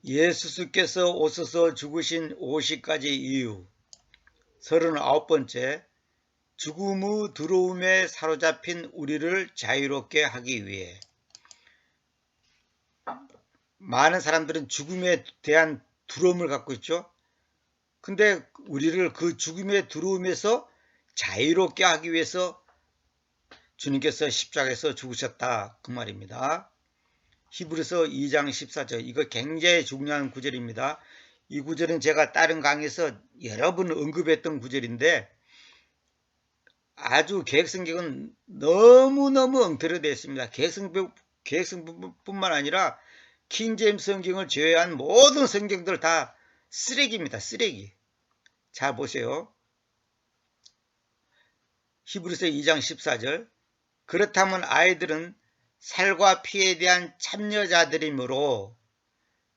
예수께서 오셔서 죽으신 50가지 이유 39번째 죽음의 두려움에 사로잡힌 우리를 자유롭게 하기 위해. 많은 사람들은 죽음에 대한 두려움을 갖고 있죠. 근데 우리를 그 죽음의 두려움에서 자유롭게 하기 위해서 주님께서 십자가에서 죽으셨다 그 말입니다. 히브리서 2장 14절 이거 굉장히 중요한 구절입니다. 이 구절은 제가 다른 강의에서 여러 번 언급했던 구절인데 아주 개혁성경은 너무너무 엉터리로 되어 있습니다. 개혁성경뿐만 아니라 킹제임스 성경을 제외한 모든 성경들 다 쓰레기입니다. 쓰레기. 자 보세요. 히브리서 2장 14절 그렇다면 아이들은 살과 피에 대한 참여자들이므로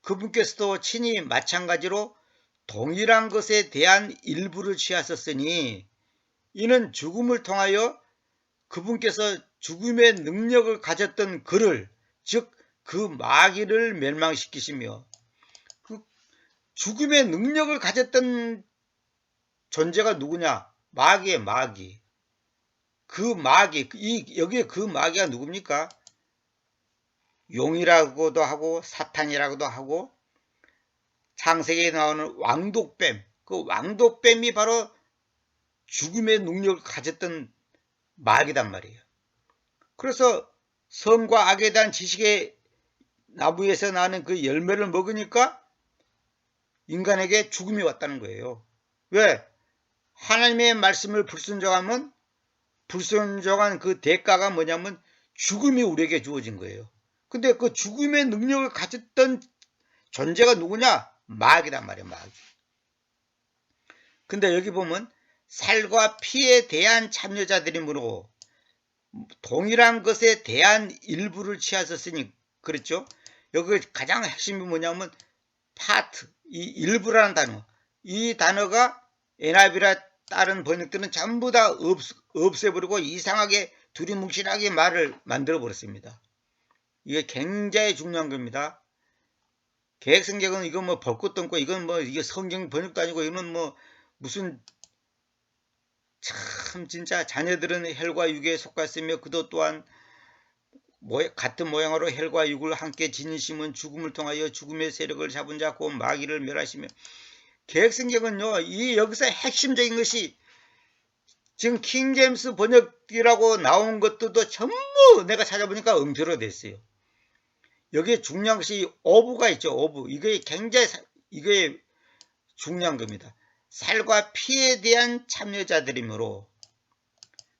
그분께서도 친히 마찬가지로 동일한 것에 대한 일부를 취하셨으니 이는 죽음을 통하여 그분께서 죽음의 능력을 가졌던 그를 즉 그 마귀를 멸망시키시며 그 죽음의 능력을 가졌던 존재가 누구냐? 마귀의 마귀. 그 마귀, 여기에 그 마귀가 누굽니까? 용이라고도 하고 사탄이라고도 하고 창세기에 나오는 왕독뱀, 그 왕독뱀이 바로 죽음의 능력을 가졌던 마귀단 말이에요. 그래서 선과 악에 대한 지식의 나무에서 나는 그 열매를 먹으니까 인간에게 죽음이 왔다는 거예요. 왜? 하나님의 말씀을 불순종하면 불순종한 그 대가가 뭐냐면 죽음이 우리에게 주어진 거예요. 근데 그 죽음의 능력을 가졌던 존재가 누구냐? 마귀단 말이에요. 마귀. 근데 여기 보면 살과 피에 대한 참여자들이므로 동일한 것에 대한 일부를 취하셨으니 그렇죠? 여기 가장 핵심이 뭐냐면 파트, 이 일부라는 단어. 이 단어가 NIV라 다른 번역들은 전부 다 없애버리고 이상하게 두리뭉실하게 말을 만들어 버렸습니다. 이게 굉장히 중요한 겁니다. 개혁성경은 이거 뭐 벚꽃 등고 이건 뭐 이게 성경 번역도 아니고 이건 뭐 무슨 참 진짜 자녀들은 헬과 육에 속았으며 그도 또한 같은 모양으로 헬과 육을 함께 지니심은 죽음을 통하여 죽음의 세력을 잡은 자 곧 마귀를 멸하시며 개혁성경은요 이 여기서 핵심적인 것이 지금 킹제임스 번역이라고 나온 것들도 전부 내가 찾아보니까 음표로 됐어요. 여기에 중요한 것이 오브가 있죠. 오브. 이게 굉장히 이게 중요한 겁니다. 살과 피에 대한 참여자들이므로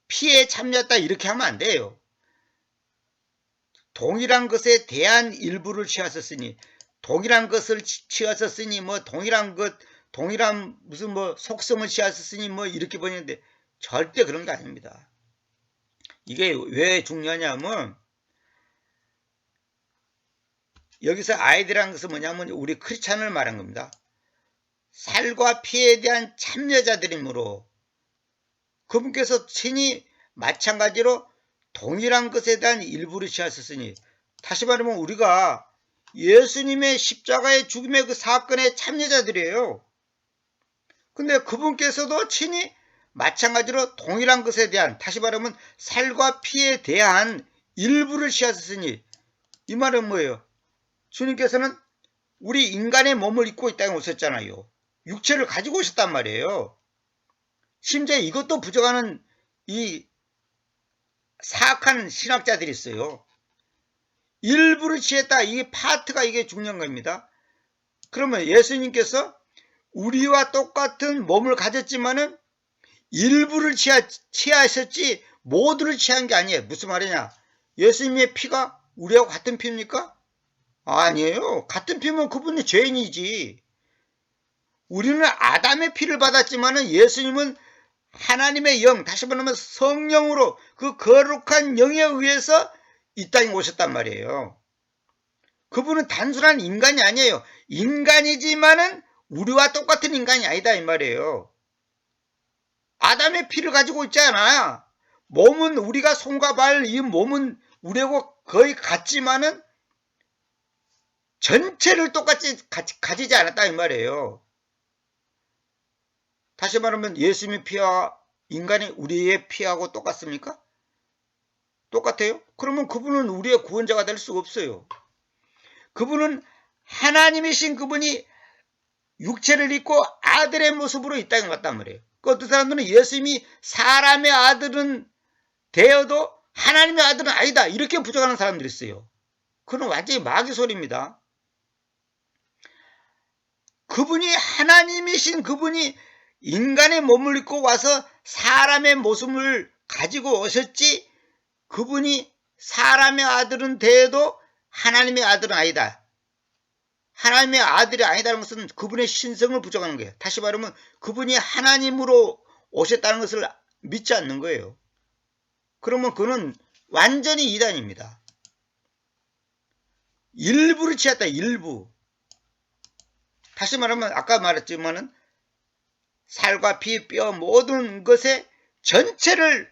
피에 참여했다 이렇게 하면 안 돼요. 동일한 것에 대한 일부를 취하셨으니 동일한 것을 취하셨으니 뭐 동일한 것 동일한 무슨 뭐 속성을 취하셨으니 뭐 이렇게 보이는데 절대 그런 게 아닙니다. 이게 왜 중요하냐면 여기서 아이들이라는 것은 뭐냐면 우리 크리스찬을 말한 겁니다. 살과 피에 대한 참여자들이므로 그분께서 친히 마찬가지로 동일한 것에 대한 일부를 취하셨으니 다시 말하면 우리가 예수님의 십자가의 죽음의 그 사건의 참여자들이에요. 근데 그분께서도 친히 마찬가지로 동일한 것에 대한 다시 말하면 살과 피에 대한 일부를 취하셨으니 이 말은 뭐예요? 주님께서는 우리 인간의 몸을 입고 이 땅에 오셨잖아요. 육체를 가지고 오셨단 말이에요. 심지어 이것도 부정하는 이 사악한 신학자들이 있어요. 일부를 취했다. 이 파트가 이게 중요한 겁니다. 그러면 예수님께서 우리와 똑같은 몸을 가졌지만은 일부를 취하셨지 모두를 취한 게 아니에요. 무슨 말이냐? 예수님의 피가 우리하고 같은 피입니까? 아니에요. 같은 피면 그분이 죄인이지. 우리는 아담의 피를 받았지만은 예수님은 하나님의 영, 다시 말하면 성령으로 그 거룩한 영에 의해서 이 땅에 오셨단 말이에요. 그분은 단순한 인간이 아니에요. 인간이지만은 우리와 똑같은 인간이 아니다 이 말이에요. 아담의 피를 가지고 있잖아. 몸은 우리가 손과 발, 이 몸은 우리하고 거의 같지만은 전체를 똑같이 가지지 않았다 이 말이에요. 다시 말하면 예수님의 피와 인간의 우리의 피하고 똑같습니까? 똑같아요? 그러면 그분은 우리의 구원자가 될 수가 없어요. 그분은 하나님이신 그분이 육체를 입고 아들의 모습으로 이 땅에 왔단 말이에요. 그 어떤 사람들은 예수님이 사람의 아들은 되어도 하나님의 아들은 아니다 이렇게 부정하는 사람들이 있어요. 그건 완전히 마귀 소리입니다. 그분이 하나님이신 그분이 인간의 몸을 입고 와서 사람의 모습을 가지고 오셨지 그분이 사람의 아들은 되어도 하나님의 아들은 아니다. 하나님의 아들이 아니다는 것은 그분의 신성을 부정하는 거예요. 다시 말하면 그분이 하나님으로 오셨다는 것을 믿지 않는 거예요. 그러면 그는 완전히 이단입니다. 일부를 취했다. 일부. 다시 말하면 아까 말했지만은 살과 피, 뼈 모든 것의 전체를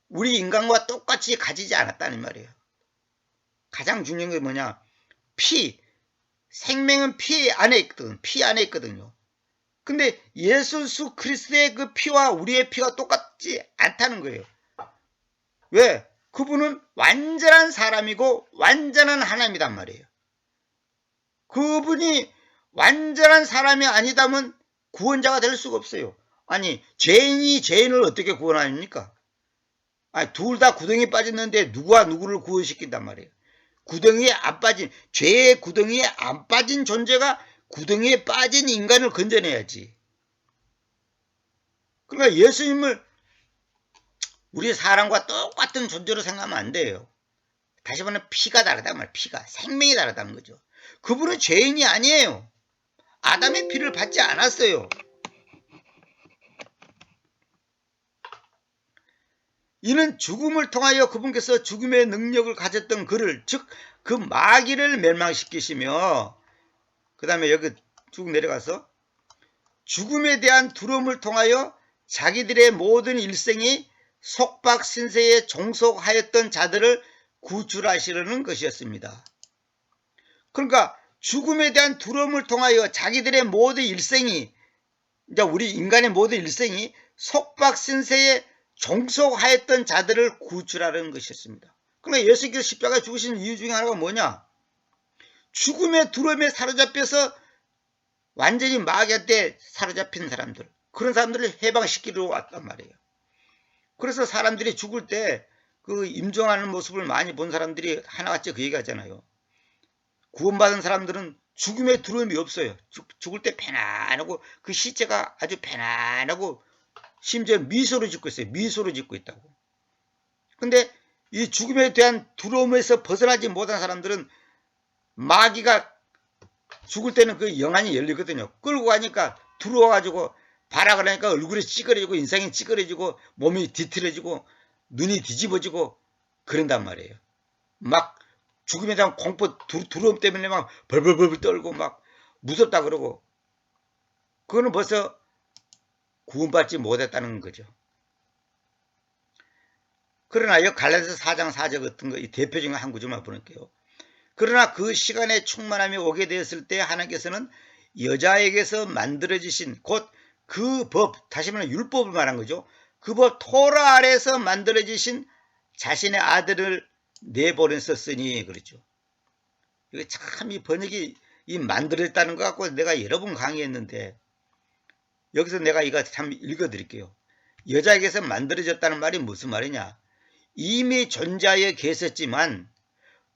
우리 인간과 똑같이 가지지 않았다는 말이에요. 가장 중요한 게 뭐냐? 피. 생명은 피 안에 있거든. 피 안에 있거든요. 근데 예수 그리스도의 그 피와 우리의 피가 똑같지 않다는 거예요. 왜? 그분은 완전한 사람이고 완전한 하나님이란 말이에요. 그분이 완전한 사람이 아니다면 구원자가 될 수가 없어요. 아니 죄인이 죄인을 어떻게 구원합니까? 아니 둘 다 구덩이에 빠졌는데 누가 누구를 구원시킨단 말이에요. 구덩이에 안 빠진 죄의 구덩이에 안 빠진 존재가 구덩이에 빠진 인간을 건져내야지. 그러니까 예수님을 우리 사람과 똑같은 존재로 생각하면 안 돼요. 다시 말하면 피가 다르단 말이에요. 피가 생명이 다르다는 거죠. 그분은 죄인이 아니에요. 아담의 피를 받지 않았어요. 이는 죽음을 통하여 그분께서 죽음의 능력을 가졌던 그를 즉 그 마귀를 멸망시키시며 그 다음에 여기 쭉 내려가서 죽음에 대한 두려움을 통하여 자기들의 모든 일생이 속박 신세에 종속하였던 자들을 구출하시려는 것이었습니다. 그러니까 죽음에 대한 두려움을 통하여 자기들의 모든 일생이 이제 우리 인간의 모든 일생이 속박 신세에 종속하였던 자들을 구출하려는 것이었습니다. 그러니까 예수께서 십자가에 죽으신 이유 중에 하나가 뭐냐? 죽음의 두려움에 사로잡혀서 완전히 마귀한테 사로잡힌 사람들, 그런 사람들을 해방시키러 왔단 말이에요. 그래서 사람들이 죽을 때 그 임종하는 모습을 많이 본 사람들이 하나같이 그 얘기하잖아요. 구원받은 사람들은 죽음의 두려움이 없어요. 죽을 때 편안하고 그 시체가 아주 편안하고 심지어 미소를 짓고 있어요. 미소를 짓고 있다고. 근데 이 죽음에 대한 두려움에서 벗어나지 못한 사람들은 마귀가 죽을 때는 그 영안이 열리거든요. 끌고 가니까 두려워가지고 발악을 하니까 얼굴이 찌그러지고 인상이 찌그러지고 몸이 뒤틀어지고 눈이 뒤집어지고 그런단 말이에요. 막 죽음에 대한 공포 두려움 때문에 막 벌벌벌 떨고 막 무섭다 그러고 그거는 벌써 구원받지 못했다는 거죠. 그러나 이 갈라디아서 4장 4절 같은 거 이 대표적인 한 구절만 보낼게요. 그러나 그 시간에 충만함이 오게 되었을 때 하나님께서는 여자에게서 만들어지신 곧 그 법, 다시 말하면 율법을 말한 거죠. 그 법 토라 아래에서 만들어지신 자신의 아들을 내보냈었으니 그렇죠. 이게 참 이 번역이 이 만들어졌다는 것 갖고 내가 여러 번 강의했는데 여기서 내가 이거 참 읽어드릴게요. 여자에게서 만들어졌다는 말이 무슨 말이냐? 이미 존재하여 계셨지만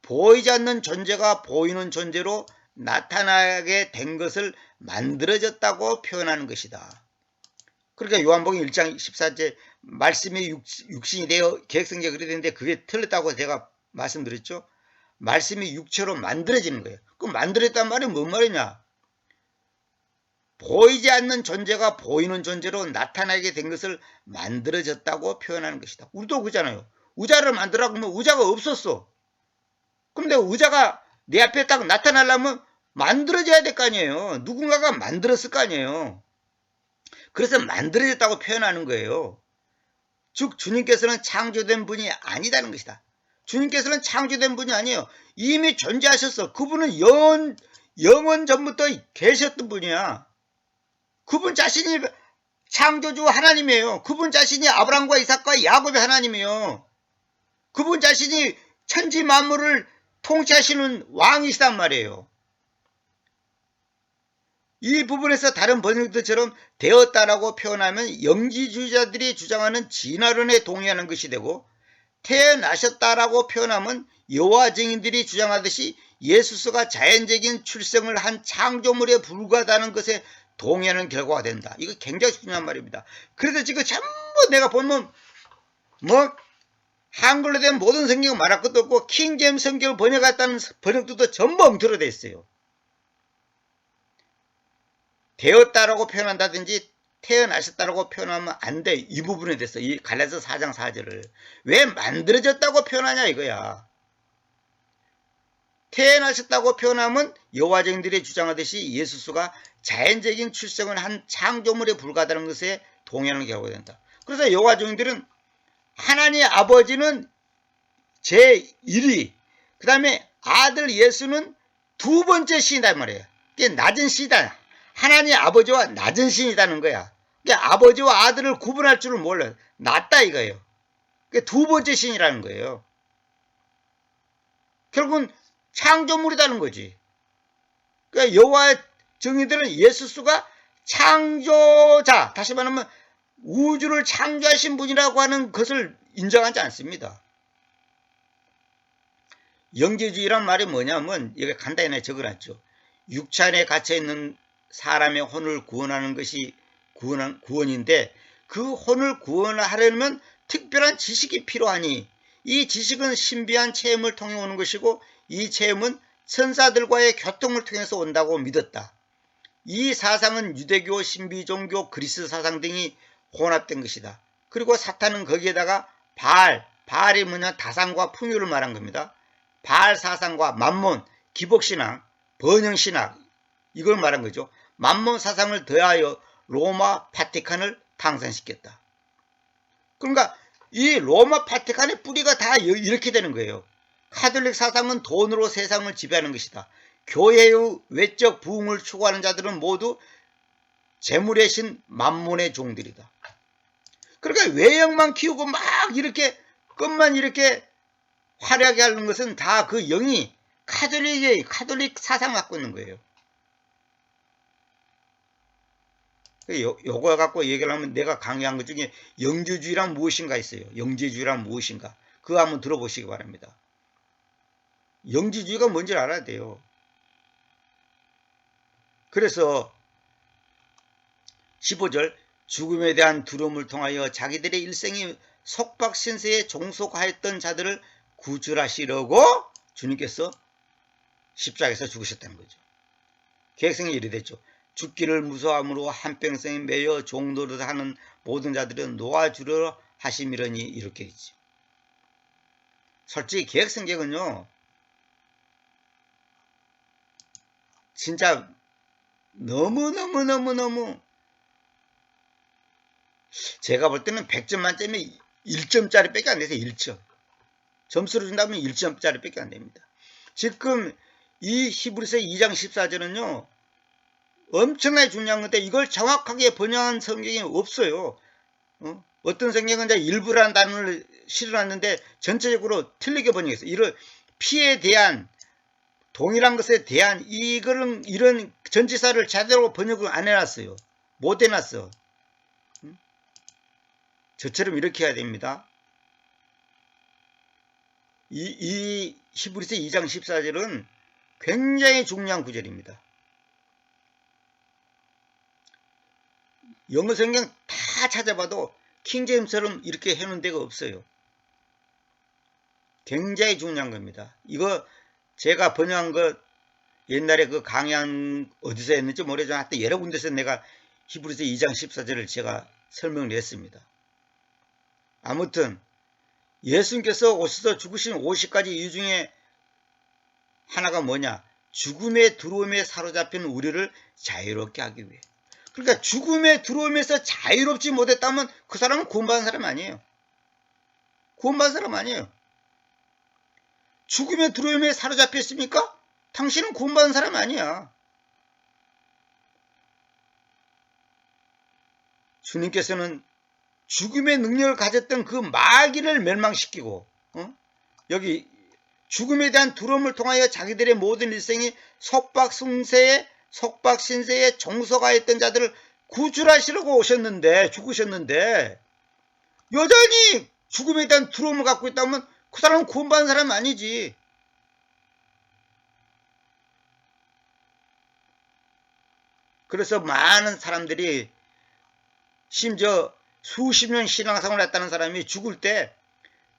보이지 않는 존재가 보이는 존재로 나타나게 된 것을 만들어졌다고 표현하는 것이다. 그러니까 요한복음 1장 14절 말씀이 육신이 되어 계획성제 그리 되는데 그게 틀렸다고 제가 말씀드렸죠. 말씀이 육체로 만들어지는 거예요. 그 만들어졌다는 말이 뭔 말이냐? 보이지 않는 존재가 보이는 존재로 나타나게 된 것을 만들어졌다고 표현하는 것이다. 우리도 그잖아요. 의자를 만들라고 하면 의자가 없었어. 근데 의자가 내 앞에 딱 나타나려면 만들어져야 될 거 아니에요. 누군가가 만들었을 거 아니에요. 그래서 만들어졌다고 표현하는 거예요. 즉 주님께서는 창조된 분이 아니다는 것이다. 주님께서는 창조된 분이 아니에요. 이미 존재하셨어. 그분은 영원 전부터 계셨던 분이야. 그분 자신이 창조주 하나님이에요. 그분 자신이 아브라함과 이삭과 야곱의 하나님이에요. 그분 자신이 천지 만물을 통치하시는 왕이시단 말이에요. 이 부분에서 다른 번역들처럼 되었다라고 표현하면 영지주의자들이 주장하는 진화론에 동의하는 것이 되고, 태어나셨다라고 표현하면 여호와 증인들이 주장하듯이 예수스가 자연적인 출생을 한 창조물에 불과하다는 것에 동의하는 결과가 된다. 이거 굉장히 중요한 말입니다. 그래서 지금 전부 내가 보면 한글로 된 모든 성경을 말할 것도 없고 킹제임스 성경을 번역했다는 번역들도 전부 엉터로 되어 있어요. 되었다라고 표현한다든지 태어나셨다라고 표현하면 안 돼. 이 부분에 대해서 이 갈라디아서 4장 4절을 왜 만들어졌다고 표현하냐 이거야. 태어나셨다고 표현하면 여호와 증인들이 주장하듯이 예수스가 자연적인 출생을 한 창조물에 불과하다는 것에 동의하는 결과가 된다. 그래서 여호와 증인들은 하나님 아버지는 제1위, 그 다음에 아들 예수는 두 번째 신이다 말이에요. 이게 낮은 신이다. 하나님 아버지와 낮은 신이라는 거야. 그러니까 아버지와 아들을 구분할 줄을 몰라요. 낮다 이거예요. 그러니까 두 번째 신이라는 거예요. 결국은 창조물이라는 거지. 그러니까 여호와 증인들은 예수스가 창조자, 다시 말하면 우주를 창조하신 분이라고 하는 것을 인정하지 않습니다. 영지주의란 말이 뭐냐면 여기 간단히 적어놨죠. 육체 안에 갇혀있는 사람의 혼을 구원하는 것이 구원인데 그 혼을 구원하려면 특별한 지식이 필요하니 이 지식은 신비한 체험을 통해 오는 것이고 이 체험은 천사들과의 교통을 통해서 온다고 믿었다. 이 사상은 유대교, 신비종교, 그리스 사상 등이 혼합된 것이다. 그리고 사탄은 거기에다가 바알이 뭐냐 다산과 풍요를 말한 겁니다. 바알 사상과 만몬, 기복신앙, 번영신학 이걸 말한 거죠. 만몬 사상을 더하여 로마 바티칸을 탄생시켰다. 그러니까 이 로마 바티칸의 뿌리가 다 이렇게 되는 거예요. 카톨릭 사상은 돈으로 세상을 지배하는 것이다. 교회의 외적 부흥을 추구하는 자들은 모두 재물의 신 만몬의 종들이다. 그러니까 외형만 키우고 막 이렇게 끝만 이렇게 화려하게 하는 것은 다 그 영이 카톨릭 사상 갖고 있는 거예요. 요거 갖고 얘기를 하면 내가 강의한 것 중에 영지주의란 무엇인가 있어요. 영지주의란 무엇인가. 그거 한번 들어보시기 바랍니다. 영지주의가 뭔지 알아야 돼요. 그래서 15절 죽음에 대한 두려움을 통하여 자기들의 일생이 속박신세에 종속하였던 자들을 구출하시려고 주님께서 십자가에서 죽으셨다는 거죠. 계획성이 이래 됐죠. 죽기를 무서함으로 한평생에 매여 종노릇 하는 모든 자들은 놓아주려 하심이러니 이렇게 있죠. 솔직히 계획성경은요 진짜 너무 제가 볼 때는 100점 만점에 1점짜리 밖에 안 돼서 1점. 점수를 준다면 1점짜리 밖에 안 됩니다. 지금 이 히브리서 2장 14절은요. 엄청나게 중요한 건데 이걸 정확하게 번역한 성경이 없어요. 어떤 성경은 이제 일부라는 단어를 실어놨는데 전체적으로 틀리게 번역했어요. 이런 피에 대한 동일한 것에 대한 이런 전치사를 제대로 번역을 안 해놨어요. 못 해놨어. 저처럼 이렇게 해야 됩니다. 이 히브리서 2장 14절은 굉장히 중요한 구절입니다. 영어 성경 다 찾아봐도 킹제임스처럼 이렇게 해놓은 데가 없어요. 굉장히 중요한 겁니다. 이거 제가 번역한 거 옛날에 그 강의한 어디서 했는지 모르지만 하여튼 여러 군데서 내가 히브리서 2장 14절을 제가 설명을 했습니다. 아무튼 예수님께서 오셔서 죽으신 50가지 이유 중에 하나가 뭐냐? 죽음의 두려움에 사로잡힌 우리를 자유롭게 하기 위해. 그러니까 죽음의 두려움에서 자유롭지 못했다면 그 사람은 구원받은 사람 아니에요. 구원받은 사람 아니에요. 죽음의 두려움에 사로잡혔습니까? 당신은 구원받은 사람 아니야. 주님께서는 죽음의 능력을 가졌던 그 마귀를 멸망시키고 여기 죽음에 대한 두려움을 통하여 자기들의 모든 일생이 속박신세에 종속하였던 자들을 구출하시려고 오셨는데 죽으셨는데 여전히 죽음에 대한 두려움을 갖고 있다면 그 사람은 구원받은 사람 아니지. 그래서 많은 사람들이 심지어 수십 년 신앙생활을 했다는 사람이 죽을 때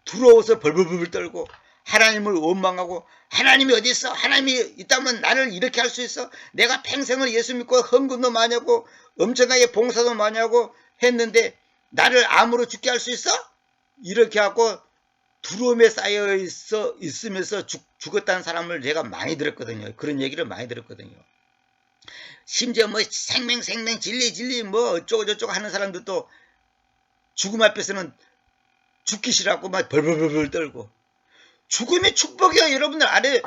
두려워서 벌벌벌 떨고 하나님을 원망하고 하나님이 어디 있어? 하나님이 있다면 나를 이렇게 할 수 있어? 내가 평생을 예수 믿고 헌금도 많이 하고 엄청나게 봉사도 많이 하고 했는데 나를 암으로 죽게 할 수 있어? 이렇게 하고 두려움에 쌓여 있으면서 죽었다는 사람을 제가 많이 들었거든요. 그런 얘기를 많이 들었거든요. 심지어 뭐 생명 진리 뭐 어쩌고저쩌고 하는 사람들도 죽음 앞에서는 죽기 싫어하고 막 벌벌벌 떨고. 죽음이 축복이요. 여러분들 아래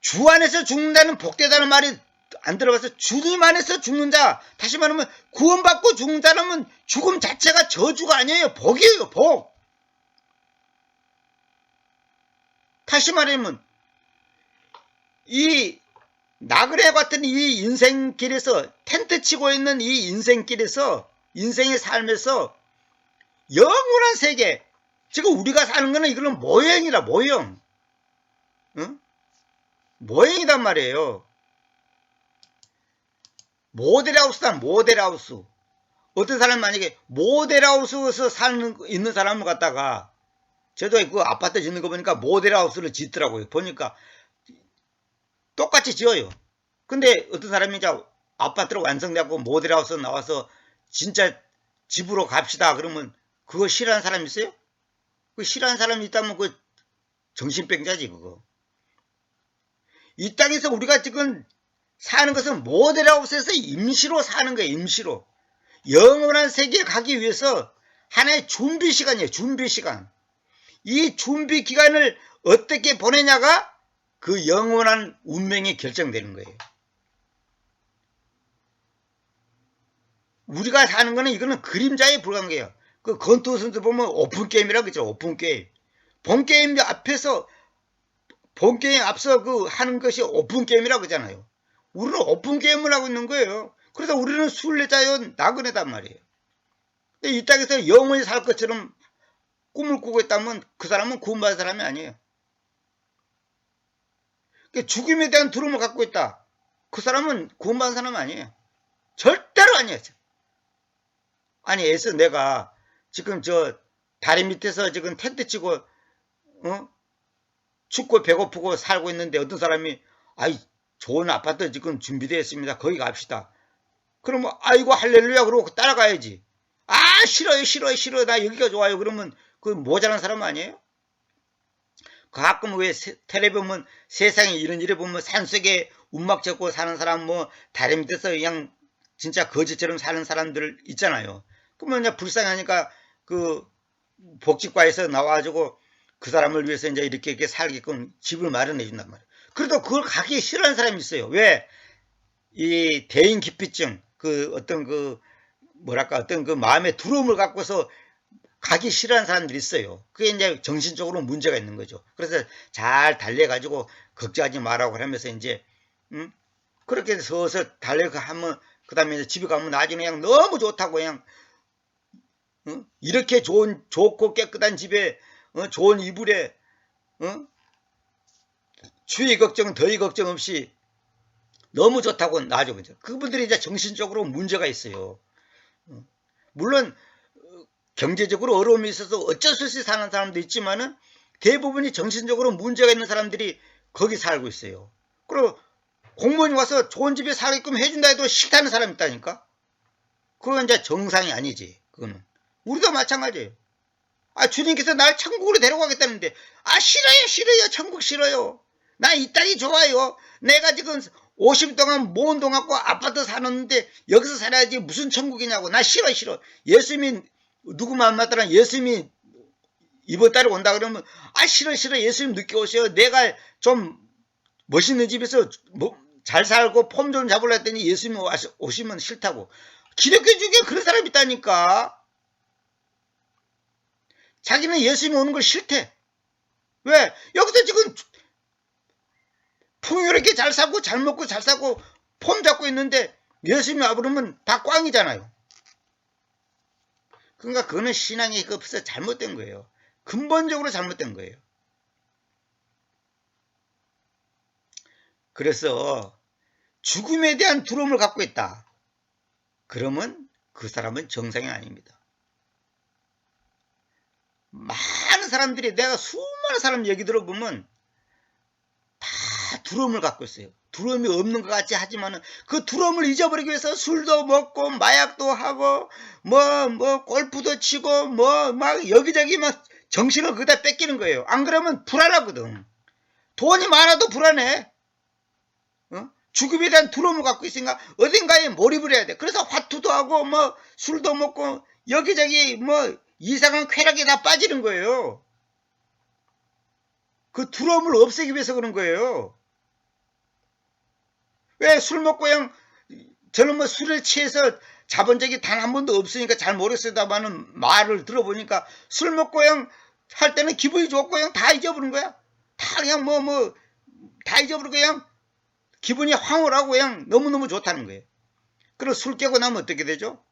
주 안에서 죽는다는 복되다는 말이 안 들어가서 주님 안에서 죽는 자, 다시 말하면 구원받고 죽는 자라면 죽음 자체가 저주가 아니에요. 복이에요. 복. 다시 말하면 이 나그네 같은 이 인생길에서 텐트 치고 있는 이 인생길에서 인생의 삶에서 영원한 세계, 지금 우리가 사는 거는 이거는 모형이라 모형. 응? 모형이란 말이에요. 모델하우스다. 모델하우스. 어떤 사람 만약에 모델하우스에서 있는 사람을 갖다가 저도 그 아파트 짓는 거 보니까 모델하우스를 짓더라고요. 보니까 똑같이 지어요. 근데 어떤 사람이 이제 아파트로 완성되고 모델하우스 나와서 진짜 집으로 갑시다 그러면 그거 싫어하는 사람 있어요? 그 싫어하는 사람이 있다면 그 정신병자지 그거. 이 땅에서 우리가 지금 사는 것은 모델하우스에서 임시로 사는 거예요. 임시로. 영원한 세계에 가기 위해서 하나의 준비 시간이에요. 준비 시간. 이 준비 기간을 어떻게 보내냐가 그 영원한 운명이 결정되는 거예요. 우리가 사는 거는 이거는 그림자에 불과한 거예요. 그 권투 선수 보면 오픈게임이라고 그러죠. 오픈게임. 본게임 앞서 그 하는 것이 오픈게임이라고 그러잖아요. 우리는 오픈게임을 하고 있는 거예요. 그래서 우리는 순례자요 나그네단 말이에요. 근데 이 땅에서 영원히 살 것처럼 꿈을 꾸고 있다면 그 사람은 구원받은 사람이 아니에요. 죽음에 대한 두려움을 갖고 있다. 그 사람은 구원받은 사람 아니에요. 절대로 아니에요. 아니 애써 내가 지금 저 다리 밑에서 지금 텐트 치고 춥고 배고프고 살고 있는데 어떤 사람이 아이 좋은 아파트 지금 준비되어 있습니다. 거기 갑시다. 그러면 아이고 할렐루야 그러고 따라가야지. 아 싫어요 나 여기가 좋아요. 그러면 그 모자란 사람 아니에요? 가끔 왜 텔레비 보면 세상에 이런 일을 보면 산속에 움막 젓고 사는 사람 뭐 다리 밑에서 그냥 진짜 거지처럼 사는 사람들 있잖아요. 그러면 이제 불쌍하니까 그 복지과에서 나와가지고 그 사람을 위해서 이제 이렇게 살게끔 집을 마련해 준단 말이에요. 그래도 그걸 가기 싫어하는 사람이 있어요. 왜? 이 대인 기피증, 그 어떤 그 뭐랄까 어떤 그 마음의 두려움을 갖고서 가기 싫어하는 사람들이 있어요. 그게 이제 정신적으로 문제가 있는 거죠. 그래서 잘 달래가지고 걱정하지 말라고 하면서 이제 그렇게 서서 달래고 하면 그 다음에 이제 집에 가면 나중에 그냥 너무 좋다고 그냥 이렇게 좋고 깨끗한 집에 좋은 이불에 추위 걱정 더위 걱정 없이 너무 좋다고 나죠. 그분들이 이제 정신적으로 문제가 있어요. 물론 경제적으로 어려움이 있어서 어쩔 수 없이 사는 사람도 있지만은 대부분이 정신적으로 문제가 있는 사람들이 거기 살고 있어요. 그리고 공무원이 와서 좋은 집에 살게끔 해준다 해도 싫다는 사람이 있다니까. 그건 이제 정상이 아니지. 그거는 우리도 마찬가지예요. 아 주님께서 날 천국으로 데려가겠다는데 아 싫어요 천국 싫어요. 나 이 땅이 좋아요. 내가 지금 50년 동안 모은 돈 갖고 아파트 사는데 여기서 살아야지 무슨 천국이냐고. 나 싫어. 예수님이 누구 마음 맞더라 예수님이 이번 달에 온다 그러면 아 싫어 예수님 늦게 오세요. 내가 좀 멋있는 집에서 잘 살고 폼 좀 잡으려 했더니 예수님 오시면 싫다고. 기독교 중에 그런 사람이 있다니까. 자기는 예수님 오는 걸 싫대. 왜? 여기서 지금 풍요롭게 잘 사고 잘 먹고 잘 사고 폼 잡고 있는데 예수님이 와버리면 다 꽝이잖아요. 그러니까 그거는 신앙이 없어서 잘못된 거예요. 근본적으로 잘못된 거예요. 그래서 죽음에 대한 두려움을 갖고 있다. 그러면 그 사람은 정상이 아닙니다. 많은 사람들이 내가 수많은 사람 얘기 들어보면 다 두려움을 갖고 있어요. 두려움이 없는 것 같이 하지만은 그 두려움을 잊어버리기 위해서 술도 먹고 마약도 하고 골프도 치고 막 여기저기 막 정신을 그다 뺏기는 거예요. 안 그러면 불안하거든. 돈이 많아도 불안해. 죽음에 대한 두려움을 갖고 있으니까 어딘가에 몰입을 해야 돼. 그래서 화투도 하고 술도 먹고 여기저기 이상한 쾌락에 다 빠지는 거예요. 그 두려움을 없애기 위해서 그런 거예요. 왜 술 먹고 저는 술에 취해서 자본 적이 단 한 번도 없으니까 잘 모르겠습니다만은 말을 들어보니까 술 먹고 할 때는 기분이 좋고 다 잊어버린 거야. 다 그냥 다 잊어버리고 그냥 기분이 황홀하고 그냥 너무너무 좋다는 거예요. 그리고 술 깨고 나면 어떻게 되죠?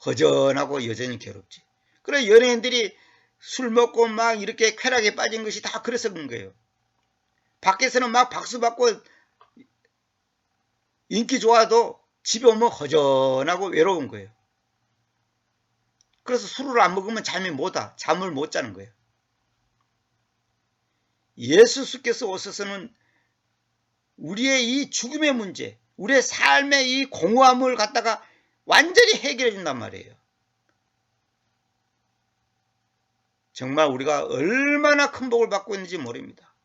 허전하고 여전히 괴롭지. 그래 연예인들이 술 먹고 막 이렇게 쾌락에 빠진 것이 다 그래서 그런 거예요. 밖에서는 막 박수 받고 인기 좋아도 집에 오면 허전하고 외로운 거예요. 그래서 술을 안 먹으면 잠을 못 자는 거예요. 예수께서 오셔서는 우리의 이 죽음의 문제, 우리의 삶의 이 공허함을 갖다가 완전히 해결해 준단 말이에요. 정말 우리가 얼마나 큰 복을 받고 있는지 모릅니다.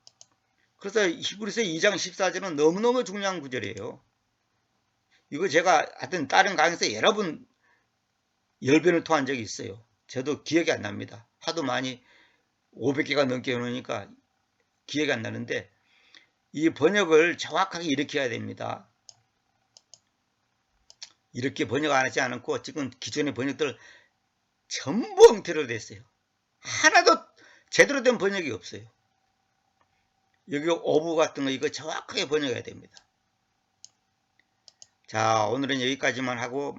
그래서 히브리서 2장 14절은 너무너무 중요한 구절이에요. 이거 제가 하여튼 다른 강의에서 여러 번 열변을 토한 적이 있어요. 저도 기억이 안 납니다. 하도 많이 500개가 넘게 해놓으니까 기억이 안 나는데 이 번역을 정확하게 이렇게 해야 됩니다. 이렇게 번역 안 하지 않고 지금 기존의 번역들 전부 엉터리로 됐어요. 하나도 제대로 된 번역이 없어요. 여기 오브 같은 거 이거 정확하게 번역해야 됩니다. 자, 오늘은 여기까지만 하고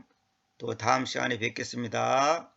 또 다음 시간에 뵙겠습니다.